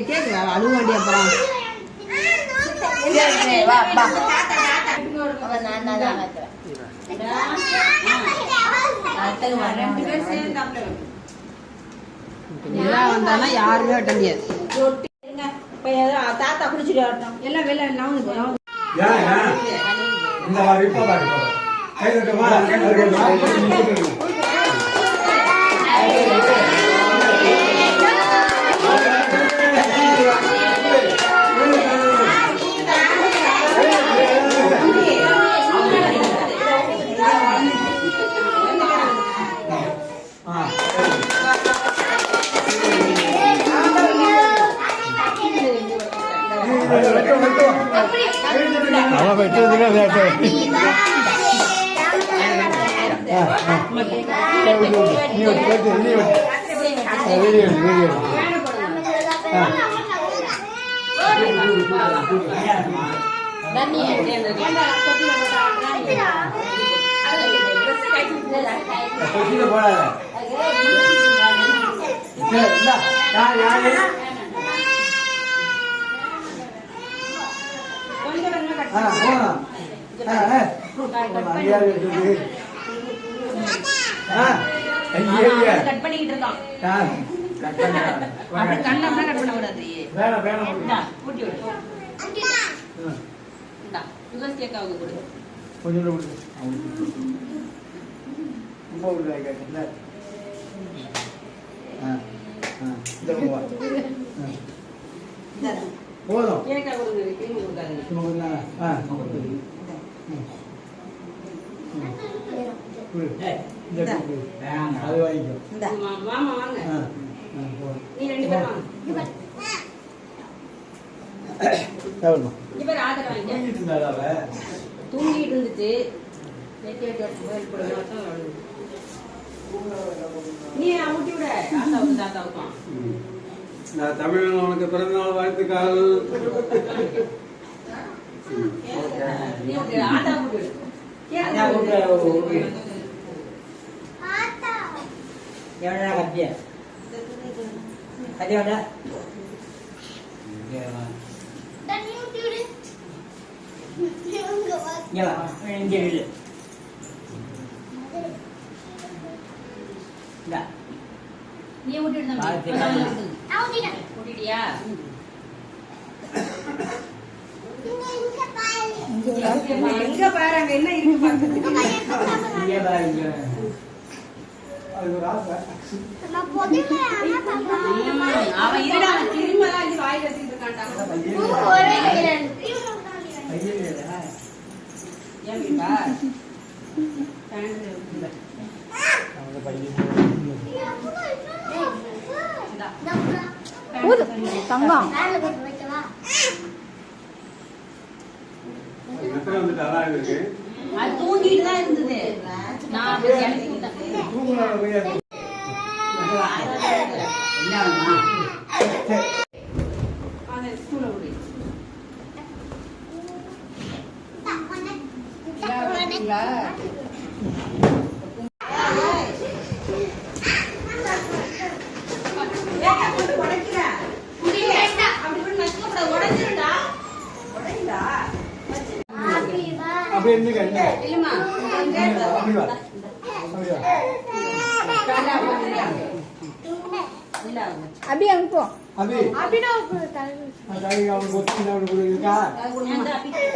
கேக்குதா அழுவ வேண்டிய அப்புறம் வந்தானா யாருமே வெட்ட முடியாது. தாத்தா குடிச்சிட்டு வரட்டும் எல்லாம் வெளில நவுந்து கட் பண்ணிக்கிட்டு இருக்கான். கண்ணம்னா கட் பண்ண கூடாது. ஊட்டி விடு. யுகஸ் கேக்காவுக்கு கொடு. கொஞ்சம் கொடு. ரொம்ப உள்ள கேக்கல. இந்த போவா. இந்த போதும். கேக்கா கொடுங்க. கிரீம் கொடுங்க. சும்மா அது வாங்கிக்கோ. மாமா வாங்க. நீ ரெண்டு பேரும் வாங்க. தூங்கிட்டு இருந்துச்சு. நீ ஊட்டி விட தாத்தாவுக்கும். தமிழ் உனக்கு பிறந்த நாள் வாழ்த்துக்கள். ஆட்டா ஊட்டி விடு. எவ்வளோ கத்திய கத்தியோட நீ ஊட்டிட்டியா? எங்க பாருங்க என்ன இருக்கு. அவன் இருடா திரும்பலாம் வாய் வச்சுட்டு இருக்கான்டா. தங்கம் அது தூங்கிட்டு தான் இருந்தது. நான் अभी हमको अभी अभी ना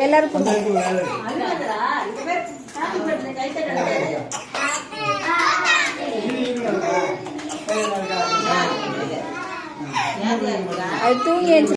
ಎಲ್ಲರೂ ಅದು